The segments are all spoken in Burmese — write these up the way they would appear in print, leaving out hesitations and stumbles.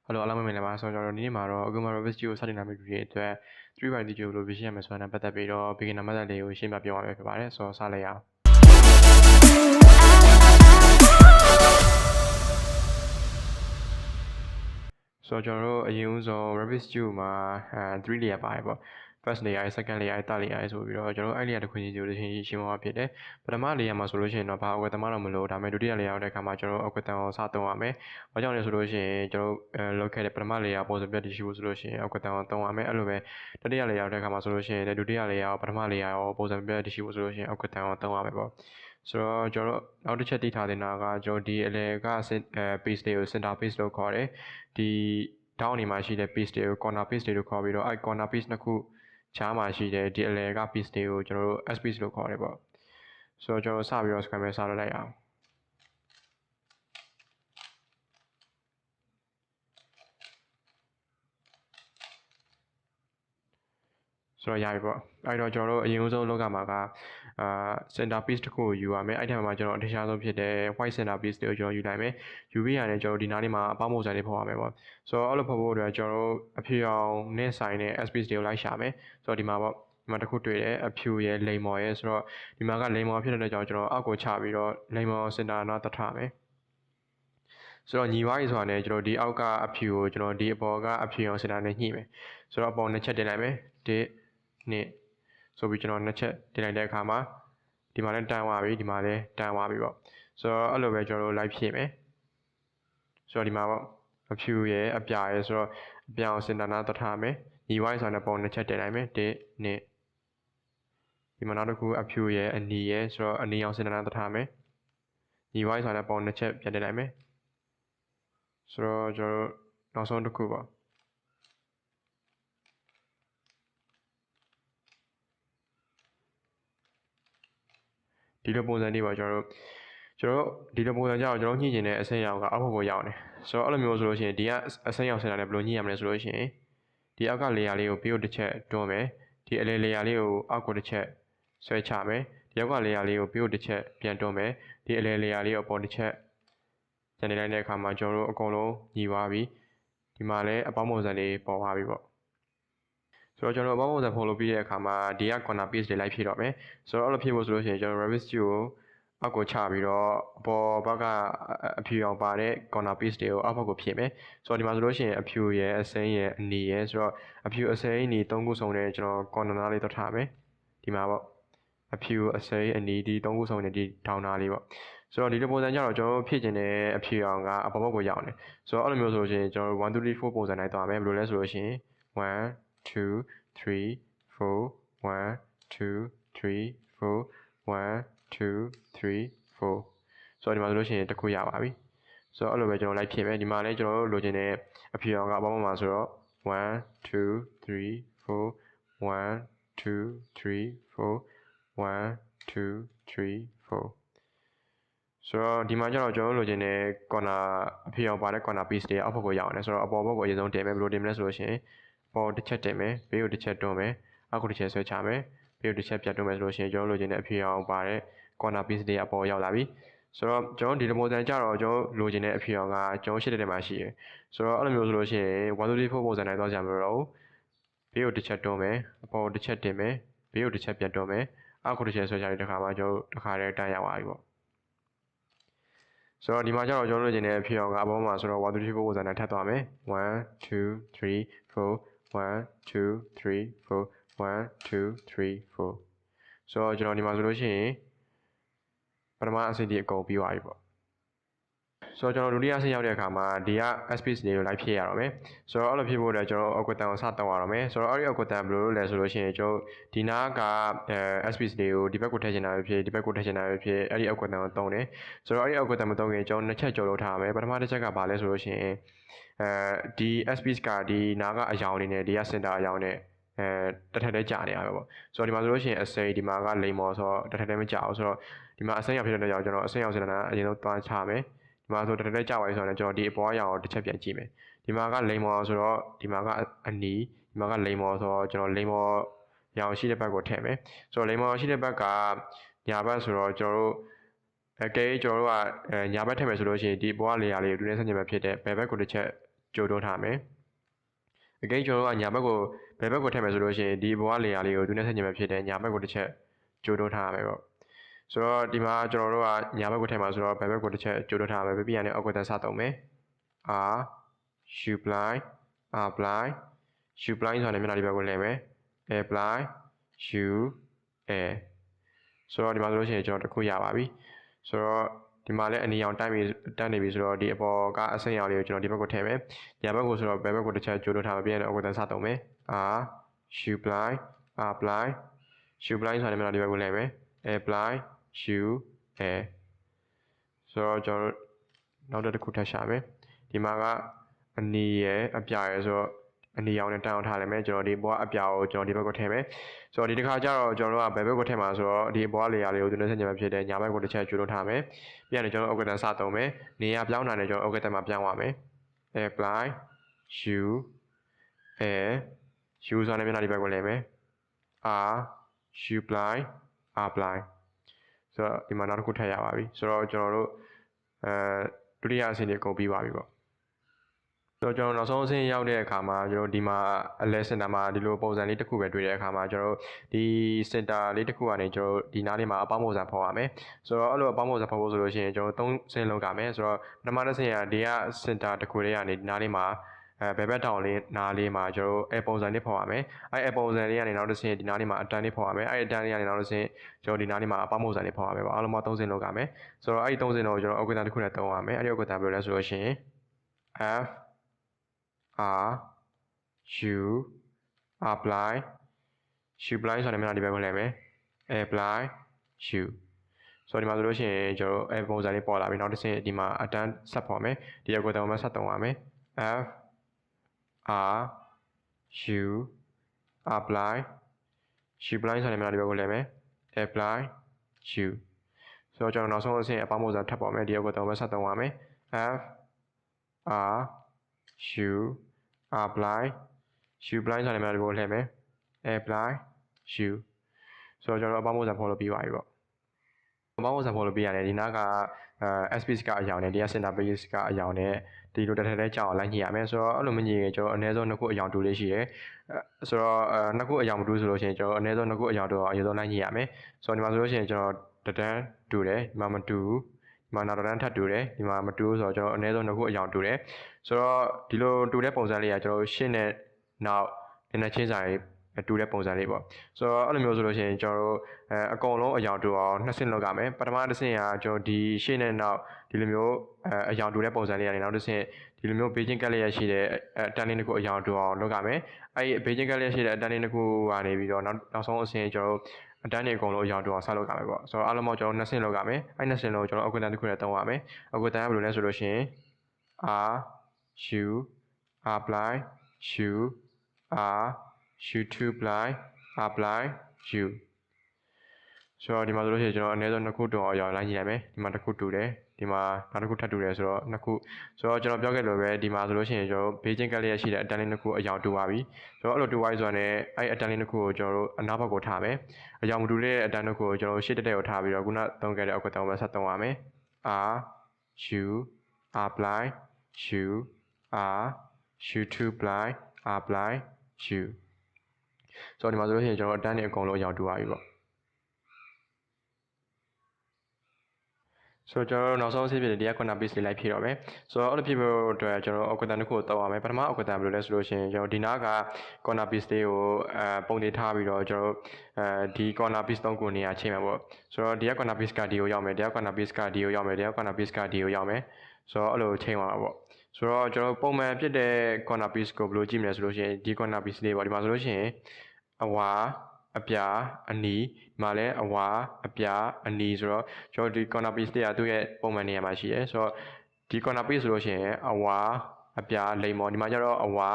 Hello အားလုံးပဲမင်္ဂလာပါဆိုတော့ဒီနေ့မှာတော့အခုမှ Rubik's Cube ကိုစတင်လာမယ့်လူတွေအတွက် 3x3 cube လို့vision ရမယ်ဆိုတာနဲ့ပတ်သက်ပြီးတော့ beginner method လေးကိုရှင်းပြပြောရမှာဖြစ်ပါတယ်ဆိုတော့စလိုက်ရအောင်ဆိုတော့ကျွန်တော်တို့အရင်ဦးဆုံး Rubik's Cube မှာ3 layer ပါတယ်ပေါ့ first layer second layer third layer ဆိုပြီးတော့ကျွန်တော်အဲ့ layer တစ်ခုချင်းကိုရှင်းမှာဖြစ်တယ်ပထမ layer မှာဆိုလို့ရှိရင်တော့ဘာအကွက်တမတော့မလို့ဒါပေမဲ့ဒုတိယ layer ရောက်တဲ့အခါမှာကျွန်တော်အကွက်တန်ကိုစသုံးရမယ်။ဘာကြောင့်လဲဆိုလို့ရှိရင်ကျွန်တော်လောက်ခဲ့တဲ့ပထမ layer ပုံစံပြတ်တည်ရှိဖို့ဆိုလို့ရှိရင်အကွက်တန်ကိုသုံးရမယ်။အဲ့လိုပဲတတိယ layer ရောက်တဲ့အခါမှာဆိုလို့ရှိရင်ဒုတိယ layer ရောပထမ layer ရောပုံစံပြတ်တည်ရှိဖို့ဆိုလို့ရှိရင်အကွက်တန်ကိုသုံးရမယ်ပေါ့။ဆိုတော့ကျွန်တော်နောက်တစ်ချက်သိထားတင်တာကကျွန်တော်ဒီအလယ်ကpiece တွေကို center piece လို့ခေါ်တယ်။ဒီတောင်းနေမှာရှိတဲ့ piece တွေကို corner piece တွေလို့ခေါ်ပြီးတော့အဲ့ corner piece နှစ်ခုချားမှာရှိတဲ့ဒီအလယ်က piece တွေကိုကျွန်တော်တို့ S piece လို့ခေါ်တယ်ပေါ့ဆိုတော့ကျွန်တော်စပြီးတော့ scramble စလုပ်လိုက်အောင်ဆိုတော့ရပြီပေါ့အဲ့တော့ကျွန်တော်တို့အရင်ဆုံးလောကမှာကcenter piece တစ်ခုကိုယူရမယ်အဲ့ထက်မှာကျွန်တော်အထင်ရှားဆုံးဖြစ်တဲ့ white center piece တွေကိုကျွန်တော်ယူလိုက်မယ်ယူပြီးရတယ်ကျွန်တော်ဒီနားလေးမှာအပေါင်းပုံစံလေးဖော်ရမယ်ပေါ့ဆိုတော့အဲ့လိုဖော်ဖို့အတွက်ကျွန်တော်တို့အဖြူအောင်နဲ့ဆိုင်တဲ့ S piece တွေကိုလိုက်ရှာမယ်ဆိုတော့ဒီမှာပေါ့ဒီမှာတစ်ခုတွေ့တယ်အဖြူရဲ့လိမ်မော်ရဲ့ဆိုတော့ဒီမှာကလိမ်မော်ဖြစ်တဲ့အတွက်ကြောင့်ကျွန်တော်အောက်ကိုချပြီးတော့လိမ်မော်စင်တာနာတထမယ်ဆိုတော့ညီဝိုင်းဆိုတာနဲ့ကျွန်တော်ဒီအောက်ကအဖြူကိုကျွန်တော်ဒီအပေါ်ကအဖြူအောင်စင်တာနဲ့ညှိမယ်ဆိုတော့အပေါ်နှစ်ချက်တင်လိုက်မယ်1 2ဆိုပြီးကျွန်တော်နှစ်ချက်တင်လိုက်တဲ့အခါမှာဒီမှာလည်းတန်းသွားပြီဒီမှာလည်းတန်းသွားပြီပေါ့ဆိုတော့အဲ့လိုပဲကျွန်တော်တို့လိုက်ဖြည့်မယ်ဆိုတော့ဒီမှာပေါ့အဖြူရဲ့အပြာရဲ့ဆိုတော့အပြာအောင်စင်တာနာတထမယ်ညီဝိုင်းဆိုတာနဲ့ပုံနှစ်ချက်တင်လိုက်မယ်1 2ဒီမှာနောက်တစ်ခုအဖြူရဲ့အနီရဲ့ဆိုတော့အနီအောင်စင်တာနာတထမယ်ညီဝိုင်းဆိုတာနဲ့ပုံနှစ်ချက်ပြန်တင်လိုက်မယ်ဆိုတော့ကျွန်တော်တို့နောက်ဆုံးတစ်ခုပေါ့ဒီလိုပုံစံလေးပေါ့ကျွန်တော်တို့ဒီလိုပုံစံကြတော့ကျွန်တော်ညှိကျင်တဲ့အဆင့်ရောက်ကအောက်ဘက်ကိုရောက်နေဆိုတော့အဲ့လိုမျိုးဆိုလို့ရှိရင်ဒီကအဆင့်ရောက်စင်တာနဲ့ဘယ်လိုညှိရမလဲဆိုလို့ရှိရင်ဒီအောက်က layer လေးကိုပြီးတော့တစ်ချက်တွန်းမယ်ဒီအလယ် layer လေးကိုအောက်ကိုတစ်ချက်ဆွဲချမယ်ဒီအောက်က layer လေးကိုပြီးတော့တစ်ချက်ပြန်တွန်းမယ်ဒီအလယ် layer လေးကိုအပေါ်တစ်ချက်ကျန်နေလိုက်တဲ့အခါမှာကျွန်တော်တို့အကုန်လုံးညီသွားပြီဒီမှာလည်းအပေါင်းပုံစံလေးပေါ်သွားပြီပေါ့ဆိုတော့ကျွန်တော်အပေါင်းပုံစံဖော်လို့ပြီးတဲ့အခါမှာဒီက corner piece တွေလိုက်ဖြည့်တော့မယ်ဆိုတော့အဲ့လိုဖြည့်ဖို့ဆိုလို့ရှိရင်ကျွန်တော် Rubik's Cube ကိုအောက်ကိုချပြီးတော့အပေါ်ဘက်ကအဖြူအောင်ပါတဲ့ corner piece တွေကိုအောက်ဘက်ကိုဖြည့်မယ်ဆိုတော့ဒီမှာဆိုလို့ရှိရင်အဖြူရယ်အစိမ်းရယ်အနီရယ်ဆိုတော့အဖြူအစိမ်းအနီသုံးခုစုံနဲ့ကျွန်တော် corner နားလေးတော့ထားမယ်ဒီမှာပေါ့အဖြူအစိမ်းအနီဒီသုံးခုစုံနဲ့ဒီထောင်နားလေးပေါ့ဆိုတော့ဒီလိုပုံစံကြတော့ကျွန်တော်ဖြည့်ကျင်တဲ့အဖြူအောင်ကအပေါ်ဘက်ကိုရောက်နေဆိုတော့အဲ့လိုမျိုးဆိုလို့ရှိရင်ကျွန်တော်1 2 3 4ပုံစံတိုင်းသွားမယ်ဘယ်လိုလဲဆိုလို့ရှိရင်1 2 3 4 1 2 3 4 1 2 3 4ဆိုတော့ဒီမှာဆိုလို့ရှိရင်တစ်ခုရပါပြီဆိုတော့အဲ့လိုပဲကျွန်တော်လိုက်ဖြည့်မယ်ဒီမှာလည်းကျွန်တော်တို့လိုချင်တဲ့အဖြူအောင်ကအပေါင်းမှာဆိုတော့1 2 3 4 1 2 3 4 1 2 3 4ဆိုတော့ဒီမှာကျတော့ကျွန်တော်လိုချင်တဲ့ corner အဖြူအောင်ပါတဲ့ corner piece တွေအောက်ဘက်ကိုရောက်နေဆိုတော့အပေါ်ဘက်ကိုအရင်ဆုံးတင်မယ်ဘယ်လိုတင်မလဲဆိုလို့ရှိရင်ပေါ်တစ်ချက်တင်မယ်ဘေးကိုတစ်ချက်တွန်းမယ်အောက်ကိုတစ်ချက်ဆွဲချမယ်ဘေးကိုတစ်ချက်ပြတ်တွန်းမယ်ဆိုလို့ရှိရင်ကျွန်တော်လိုချင်တဲ့အဖြူအောင်ပါတဲ့ corner piece တွေအပေါ်ရောက်လာပြီဆိုတော့ကျွန်တော်ဒီလိုပုံစံကြတော့ကျွန်တော်လိုချင်တဲ့အဖြူအောင်ကကျွန်တော်ရှစ်တဲ့မှာရှိတယ်ဆိုတော့အဲ့လိုမျိုးဆိုလို့ရှိရင်1 2 3 4ပုံစံတိုင်းသွားကြမှာတော့ဘေးကိုတစ်ချက်တွန်းမယ်အပေါ်တစ်ချက်တင်မယ်ဘေးကိုတစ်ချက်ပြတ်တွန်းမယ်အောက်ကိုတစ်ချက်ဆွဲချပြီးတစ်ခါမှကျွန်တော်တစ်ခါတည်းတန်းရောက်သွားပြီပေါ့ဆိုတော့ဒီမှာကျတော့ကျွန်တော်တို့ကျင်တဲ့အဖြစ်အောင်ကအပေါ်မှာဆိုတော့1 2 3 4ပုံစံနဲ့ထပ်သွားမယ်1 2 3 4 1 2 3 4 1 2 3 4ဆိုတော့ကျွန်တော်ဒီမှာဆိုလို့ရှိရင်ပထမအဆင့်ဒီအကုန်ပြီးသွားပြီပေါ့ဆိုတော့ကျွန်တော်ဒုတိယအဆင့်ရောက်တဲ့အခါမှာဒီက space တွေကိုလိုက်ဖြည့်ရတော့မယ်ဆိုတော့အဲ့လိုဖြည့်ဖို့အတွက်ကျွန်တော် algorithm ကိုစတောင်းရတော့မယ်ဆိုတော့အဲ့ဒီ algorithm ဘယ်လိုလုပ်လဲဆိုလို့ရှိရင်ကျွန်တော်ဒီနားကspace တွေကိုဒီဘက်ကိုထည့်ချင်တာပဲဖြစ်ဒီဘက်ကိုထည့်ချင်တာပဲဖြစ်အဲ့ဒီ algorithm ကိုသုံးတယ်ဆိုတော့အဲ့ဒီ algorithm မသုံးခင်ကျွန်တော်နှစ်ချက်ကြော်လို့ထားရမယ်ပထမတစ်ချက်ကဘာလဲဆိုလို့ရှိရင်ဒီ space ကဒီနားကအယောင်နေနဲ့ဒီက center အယောင်နဲ့တစ်ထပ်တည်းကြာနေရပဲပေါ့ဆိုတော့ဒီမှာဆိုလို့ရှိရင်အစိမ်းဒီမှာကလိမ်မော်ဆိုတော့တစ်ထပ်တည်းမကြာဘူးဆိုတော့ဒီမှာအစိမ်းရောက်ဖြစ်တဲ့ကြောင့်ကျွန်တော်အစိမ်းရောက်စင်တာအရင်ဆုံးသွားချမယ်ဒီမှာဆိုတည်းကြာပါပြီဆိုတော့ကျွန်တော်ဒီအပေါ်အရာကိုတစ်ချက်ပြန်ကြည့်မယ်ဒီမှာကလိမ်မော်ဆိုတော့ဒီမှာကအနီဒီမှာကလိမ်မော်ဆိုတော့ကျွန်တော်လိမ်မော်ရောင်ရှိတဲ့ဘက်ကိုထည့်မယ်ဆိုတော့လိမ်မော်ရှိတဲ့ဘက်ကညာဘက်ဆိုတော့ကျွန်တော်တို့ကဲကျွန်တော်တို့ကညာဘက်ထည့်မယ်ဆိုလို့ရှိရင်ဒီအပေါ်ကလေယာလေးကိုတူနေဆန့်ကျင်ဘက်ဖြစ်တဲ့ဘယ်ဘက်ကိုတစ်ချက် ကြိုးတိုးထားမယ်အကိန်းကျွန်တော်တို့ကညာဘက်ကိုဘယ်ဘက်ကိုထည့်မယ်ဆိုလို့ရှိရင်ဒီဘောကလေယာလေးကိုသူနဲ့ဆက်ညင်ပဲဖြစ်တယ်ညာဘက်ကိုတစ်ချက်ကြိုးတိုးထားရမယ်ပေါ့ဆိုတော့ဒီမှာကျွန်တော်တို့ကညာဘက်ကိုထည့်မှာဆိုတော့ဘယ်ဘက်ကိုတစ်ချက်ကြိုးတိုးထားရမယ်ပြီးရင်လည်းအောက်ကိုတန်းစသုံးမယ် r supply apply supply ဆိုတာလည်းမျက်နှာဒီဘက်ကိုလဲမယ် apply u a ဆိုတော့ဒီမှာဆိုလို့ရှိရင်ကျွန်တော်တစ်ခုရပါပြီဆိုတော့ဒီမှာလည်းအနီအောင်တက်နေပြီဆိုတော့ဒီအပေါ်ကအစိမ်းရောင်လေးကိုကျွန်တော်ဒီဘက်ကိုထည့်မယ်ညာဘက်ကိုဆိုတော့ဘယ်ဘက်ကိုတစ်ချက်ကြိုးလို့ထားမှာပြီးရင်အောက်ကိုတန်းစသုံးမယ် r supply apply supply ဆိုတာလည်းမျက်နှာဒီဘက်ကိုလဲမယ် apply u a ဆိုတော့ကျွန်တော်နောက်တစ်ခုထပ်ရှာမယ်ဒီမှာကအနီရယ်အပြာရယ်ဆိုတော့အနီရောင်နဲ့တန်းအောင်ထားလိုက်မယ်ကျွန်တော်ဒီဘောကအပြာကိုကျွန်တော်ဒီဘက်ကိုထည့်မယ်ဆိုတော့ဒီတစ်ခါကျတော့ကျွန်တော်တို့ကဘယ်ဘက်ကိုထည့်မှာဆိုတော့ဒီဘောလေယာလေးကိုသူနဲ့ဆက်ညမှာဖြစ်တဲ့ညာဘက်ကိုတစ်ချက်ကျွတ်လို့ထားမယ်ပြီးရင်ကျွန်တော်အောက်ကတန်းစသုံးမယ်နေရာပြောင်းတာနဲ့ကျွန်တော်အောက်ကတန်းမှာပြောင်းရမယ် apply u a u ဆိုတဲ့မျက်နှာဒီဘက်ကိုလဲမယ် r supply apply ဆိုတော့ဒီမှာနောက်တစ်ခုထည့်ရပါပြီဆိုတော့ကျွန်တော်တို့ဒုတိယအဆင့်တွေကုန်ပြီးပါပြီပေါ့ဆိုတော့ကျွန်တော်နောက်ဆုံးအဆင့်ရောက်တဲ့အခါမှာကျွန်တော်ဒီမှာအလဲစင်တာမှာဒီလိုပုံစံလေးတစ်ခုပဲတွေ့တဲ့အခါမှာကျွန်တော်ဒီစင်တာလေးတစ်ခုကနေကျွန်တော်ဒီနားလေးမှာအပေါင်းပုံစံဖော်ရမယ်ဆိုတော့အဲ့လိုအပေါင်းပုံစံဖော်ဖို့ဆိုလို့ရှိရင်ကျွန်တော်3ဆင့်လောက်ကမယ်ဆိုတော့ပထမတစ်ဆင့်ကဒီကစင်တာတစ်ခုလေးကနေဒီနားလေးမှာဘယ်ဘက်တောင်လေးနားလေးမှာကျွန်တော်အဲပုံစံလေးဖော်ရမယ်အဲပုံစံလေးကနေနောက်တစ်ဆင့်ဒီနားလေးမှာအတန်းလေးဖော်ရမယ်အဲအတန်းလေးကနေနောက်တစ်ဆင့်ကျွန်တော်ဒီနားလေးမှာအပေါင်းပုံစံလေးဖော်ရမယ်ပေါ့အားလုံးပေါင်း3ဆင့်လောက်ကမယ်ဆိုတော့အဲဒီ3ဆင့်တော့ကျွန်တော်အောက်ကတန်းတစ်ခုနဲ့သုံးရမယ်အဲဒီအောက်ကတန်းဘယ်လိုလဲဆိုလို့ရှိရင် f r u apply supply ဆိုတဲ့မျက်နှာဒီဘက်ကိုလဲမယ် apply u ဆိုတော့ဒီမှာဆိုလို့ရှိရင်ကျွန်တော်အဲပုံစံလေးပေါ်လာပြီနောက်တစ်ဆင့်ဒီမှာအတန်းဆက်ဖော်မယ်ဒီအောက်ကတန်းကိုဆက်သုံးရမယ် f r u apply supply ဆိုတဲ့မျက်နှာဒီဘက်ကိုလဲမယ် apply u ဆိုတော့ကျွန်တော်နောက်ဆုံးအဆင့်အပေါင်းပုံစံထပ်ပေါ်မယ်ဒီအောက်ကတန်းကိုဆက်သုံးရမယ် f r u apply supply ဆိုတဲ့မျက်နှာဒီဘက်ကိုလဲမယ် apply u ဆိုတော့ကျွန်တော်အပေါင်းပုံစံဖော်လို့ပြီးပါပြီပေါ့အပေါင်းပုံစံဖော်လို့ပြီးရတယ်ဒီနားကspace ကအယောင်နဲ့ဒီက center page ကအယောင်နဲ့ဒီလိုတစ်ထက်ထဲကြောက်အောင်လိုက်ညှိရမယ်ဆိုတော့အဲ့လိုမညှိရင်ကျွန်တော်အနည်းဆုံး2ခုအယောင်တူလေးရှိတယ်ဆိုတော့2ခုအယောင်မတူဆိုလို့ရှိရင်ကျွန်တော်အနည်းဆုံး2ခုအယောင်တူအောင်အရင်ဆုံးလိုက်ညှိရမယ်ဆိုတော့ဒီမှာဆိုလို့ရှိရင်ကျွန်တော်တန်းတူတယ်ဒီမှာမတူဘူးဒီမှာနောက်တန်းထပ်တူတယ်ဒီမှာမတူဘူးဆိုတော့ကျွန်တော်အနည်းဆုံး2ခုအယောင်တူတယ်ဆိုတော့ဒီလိုတူတဲ့ပုံစံလေးကကျွန်တော်ရှင်းနဲ့နောက်နည်းနည်းချင်းစာရေးတူတဲ့ပုံစံလေးပေါ့ဆိုတော့အဲ့လိုမျိုးဆိုလို့ရှိရင်ကျွန်တော်တို့အကုန်လုံးအယောင်တူအောင်2ဆင့်လောက်ရမယ်ပထမတစ်ဆင့်ကကျွန်တော်ဒီရှေ့နဲ့နောက်ဒီလိုမျိုးအယောင်တူတဲ့ပုံစံလေးကနေနောက်တစ်ဆင့်ဒီလိုမျိုးဘေးချင်းကက်လျက်ရှိတဲ့အတန်းလေးတစ်ခုအယောင်တူအောင်လုပ်ရမယ်အဲ့ဒီဘေးချင်းကက်လျက်ရှိတဲ့အတန်းလေးတစ်ခုကနေပြီးတော့နောက်ဆုံးအဆင့်ကျွန်တော်တို့အတန်းတွေအကုန်လုံးအယောင်တူအောင်ဆက်လုပ်ရမယ်ပေါ့ဆိုတော့အားလုံးပေါင်းကျွန်တော်2ဆင့်လုပ်ရမယ်အဲ့2ဆင့်လုံးကျွန်တော်အောက်ကတန်းတစ်ခုနဲ့သုံးရမယ်အောက်ကတန်းကဘယ်လိုလဲဆိုလို့ရှိရင် r u apply u r u to apply u ဆိုတော့ဒီမှာဆိုလို့ရှိရင်ကျွန်တော်အနည်းဆုံး2ခုတူအောင်လိုက်ညှိရမယ်ဒီမှာတစ်ခုတူတယ်ဒီမှာနောက်တစ်ခုထပ်တူတယ်ဆိုတော့2ခုဆိုတော့ကျွန်တော်ပြောခဲ့လို့ပဲဒီမှာဆိုလို့ရှိရင်ကျွန်တော်ဘေးချင်းကက်လျက်ရှိတဲ့အတန်းလေး2ခုအယောင်တူပါပြီဆိုတော့အဲ့လိုတူပါပြီဆိုတော့လည်းအဲ့အတန်းလေး2ခုကိုကျွန်တော်တို့အနောက်ဘက်ကိုထားမယ်အယောင်မတူတဲ့အတန်း2ခုကိုကျွန်တော်ရှေ့တက်ကိုထားပြီးတော့ခုနသုံးခဲ့တဲ့အောက်ကတောင်းပဲဆက်သုံးရမယ် r u apply u r u to apply u ဆိုတော့ဒီမှာဆိုလို့ရှိရင်ကျွန်တော်အတန်းတွေအကုန်လုံးအယောင်တူပါပြီပေါ့ဆိုတော့ကျွန်တော်နောက်ဆုံးအဆင့်ဖြစ်တဲ့ဒီက corner piece လေးလိုက်ဖြည့်တော့မယ်ဆိုတော့အဲ့လိုဖြည့်ဖို့အတွက်ကျွန်တော်အောက်ကတန်းတစ်ခုကိုတောက်ရမယ်ပထမအောက်ကတန်းဘယ်လိုလဲဆိုလို့ရှိရင်ကျွန်တော်ဒီနားက corner piece လေးကိုပုံနေထားပြီးတော့ကျွန်တော်ဒီ corner piece 3ခုနေရာချိန်မှာပေါ့ဆိုတော့ဒီက corner piece ကဒီကိုရောက်မယ်ဒီက corner piece ကဒီကိုရောက်မယ်ဒီက corner piece ကဒီကိုရောက်မယ်ဆိုတော့အဲ့လိုချိန်ပါမှာပေါ့ဆိုတော့ကျွန်တော်ပုံမှန်ဖြစ်တဲ့ corner piece ကိုဘယ်လိုကြည့်မလဲဆိုလို့ရှိရင်ဒီ corner piece လေးပေါ့ဒီမှာဆိုလို့ရှိရင်အဝါအပြာအနီဒီမှာလဲအဝါအပြာအနီဆိုတော့ကျွန်တော်ဒီ corner piece တွေကသူ့ရဲ့ပုံမှန်နေရာမှာရှိရဲဆိုတော့ဒီ corner piece ဆိုလို့ရှိရင်အဝါအပြာလိမ္မော်ဒီမှာကျတော့အဝါ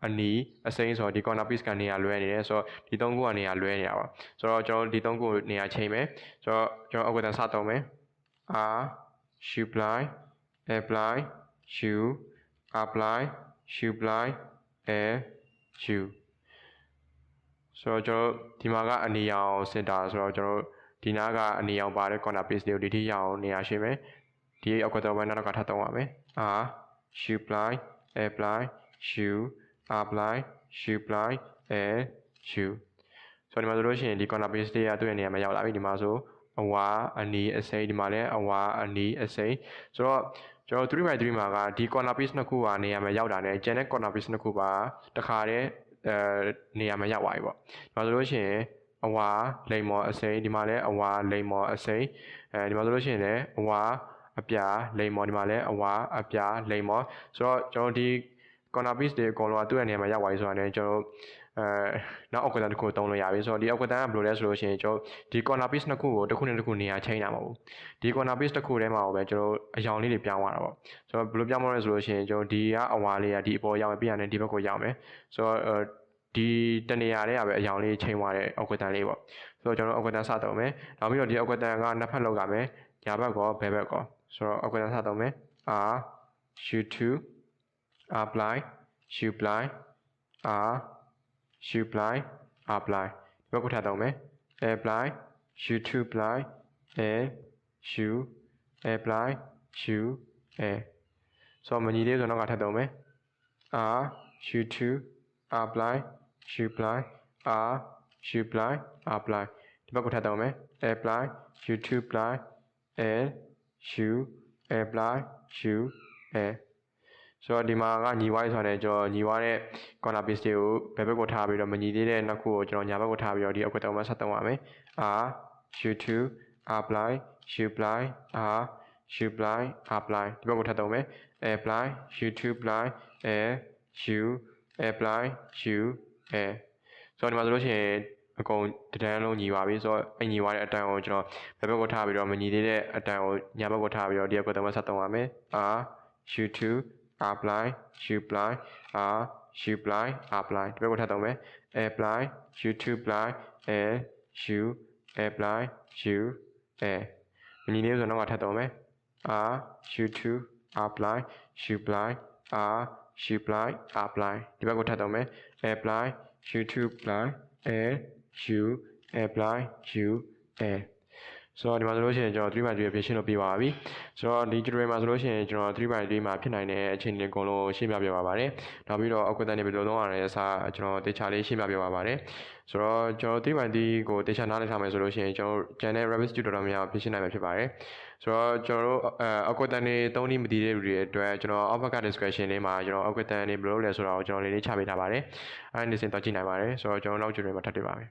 အနီအစိမ်းဆိုတော့ဒီ corner piece ကနေရာလွဲနေတယ်ဆိုတော့ဒီ3ခုကနေရာလွဲနေတာပါဆိုတော့ကျွန်တော်ဒီ3ခုနေရာချိန်မယ်ဆိုတော့ကျွန်တော်အောက်ကတန်းစသုံးမယ် r supply apply u apply supply air u ဆိုတော့ကျွန်တော်ဒီမှာကအနီရောင်စင်တာဆိုတော့ကျွန်တော်ဒီနားကအနီရောင်ပါတဲ့ corner piece လေးကိုဒီထိရအောင်နေရာရှင်းမယ်ဒီအောက်ကတော့ပဲနောက်တော့ထပ်သုံးရမယ် r supply apply shoe apply shoe apply shoe ဆိုတော့ဒီမှာဆိုလို့ရှိရင်ဒီ corner piece တွေကသူ့ရဲ့နေရာမှာရောက်လာပြီဒီမှာဆိုအဝါအနီးအစိမ်းဒီမှာလည်းအဝါအနီးအစိမ်းဆိုတော့ကျွန်တော် 3x3 မှာကဒီ corner piece နှစ်ခုကနေရာမှာရောက်တာနဲ့ကျန်တဲ့ corner piece နှစ်ခုပါတခါတည်းနေရာမှာရောက်သွားပြီပေါ့ဒီမှာဆိုလို့ရှိရင်အဝါလိမ်မော်အစိမ်းဒီမှာလည်းအဝါလိမ်မော်အစိမ်းဒီမှာဆိုလို့ရှိရင်လည်းအဝါအပြာလိမ်မော်ဒီမှာလည်းအဝါအပြာလိမ်မော်ဆိုတော့ကျွန်တော်ဒီ corner piece တွေအကုန်လုံးကသူ့ရဲ့နေရာမှာရောက်သွားပြီဆိုတာနဲ့ကျွန်တော်နောက်အောက်ကတန်းတစ်ခုသုံးလို့ရပြီဆိုတော့ဒီအောက်ကတန်းကဘယ်လိုလဲဆိုလို့ရှိရင်ကျွန်တော်ဒီ corner piece နှစ်ခုကိုတစ်ခုနဲ့တစ်ခုနေရာချိန်တာမဟုတ်ဘူးဒီ corner piece တစ်ခုထဲမှာပဲကျွန်တော်အယောင်လေးတွေပြောင်းသွားတာပေါ့ဆိုတော့ဘယ်လိုပြောင်းမလဲဆိုလို့ရှိရင်ကျွန်တော်ဒီကအဝါလေးကဒီအပေါ်ရောက်မယ်ပြီးရင်ဒီဘက်ကိုရောက်မယ်ဆိုတော့ဒီတနေရာလေးကပဲအယောင်လေးချိန်သွားတဲ့အောက်ကတန်းလေးပေါ့ဆိုတော့ကျွန်တော်အောက်ကတန်းစသုံးမယ်နောက်ပြီးတော့ဒီအောက်ကတန်းကနှစ်ဖက်လောက်ကမယ်ညာဘက်ကောဘယ်ဘက်ကောဆိုတော့အောက်ကတန်းစသုံးမယ် r shoe to apply shoe apply r shoe apply apply ဒီဘက်ကိုထပ်သုံးမယ် apply shoe to apply shoe apply shoe ဆိုတော့မညီသေးဆိုတော့ကထပ်သုံးမယ် r shoe to apply shoe apply r shoe apply apply ဒီဘက်ကိုထပ်သုံးမယ် apply shoe to apply shoe apply shoe ဆိုတော့ဒီမှာကညီဝိုင်းဆိုတဲ့ကျွန်တော်ညီဝါတဲ့ corner piece တွေကိုဘယ်ဘက်ကိုထားပြီးတော့မညီသေးတဲ့နှစ်ခုကိုကျွန်တော်ညာဘက်ကိုထားပြီးတော့ဒီအောက်ကတော့မှဆက်သုံးရမယ် r shoe to apply shoe apply r shoe apply apply ဒီဘက်ကိုထပ်သုံးမယ် apply shoe to apply shoe apply shoe ဆိုတော့ဒီမှာဆိုလို့ရှိရင်အကုန်တန်းလုံးညီပါပြီဆိုတော့အညီဝါတဲ့အတန်းကိုကျွန်တော်ဘယ်ဘက်ကိုထားပြီးတော့မညီသေးတဲ့အတန်းကိုညာဘက်ကိုထားပြီးတော့ဒီအောက်ကတော့မှဆက်သုံးရမယ် r shoe to apply shoe apply r shoe apply apply ဒီဘက်ကိုထပ်သုံးမယ် apply shoe to apply shoe apply shoe မညီသေးဆိုတော့ထပ်သုံးမယ် r shoe to apply shoe apply r shoe apply apply ဒီဘက်ကိုထပ်သုံးမယ် apply shoe to apply shoe apply shoe ဆိုတော့ဒီမှာဆိုလို့ရှိရင်ကျွန်တော် 3x3 ရဲ့ patient လို့ပြပါပြီဆိုတော့ဒီ tutorial မှာဆိုလို့ရှိရင်ကျွန်တော် 3x3 မှာဖြစ်နိုင်တဲ့အခြေအနေအကုန်လုံးရှင်းပြပြပါပါတယ်နောက်ပြီးတော့အောက်ကတန်းနေဘယ်လိုလုပ်ရလဲအစားကျွန်တော်တေချာလေးရှင်းပြပြပါပါတယ်ဆိုတော့ကျွန်တော် 3x3 ကိုတေချာနားလည်ထားမယ်ဆိုလို့ရှိရင်ကျွန်တော် channel Rabbit Tutorial များဖြည့်ရှင်းနိုင်မှာဖြစ်ပါတယ်ဆိုတော့ကျွန်တော်တို့အောက်ကတန်းနေသုံးနည်းမသိတဲ့လူတွေအတွက်ကျွန်တော်အောက်က description လေးမှာကျွန်တော်အောက်ကတန်းနေဘယ်လိုလုပ်လဲဆိုတာကိုကျွန်တော်လေးချပေးထားပါတယ်အဲ့ဒီနေစဉ်တော့ကြည့်နိုင်ပါတယ်ဆိုတော့ကျွန်တော်နောက် tutorial မှာထပ်တွေ့ပါမယ်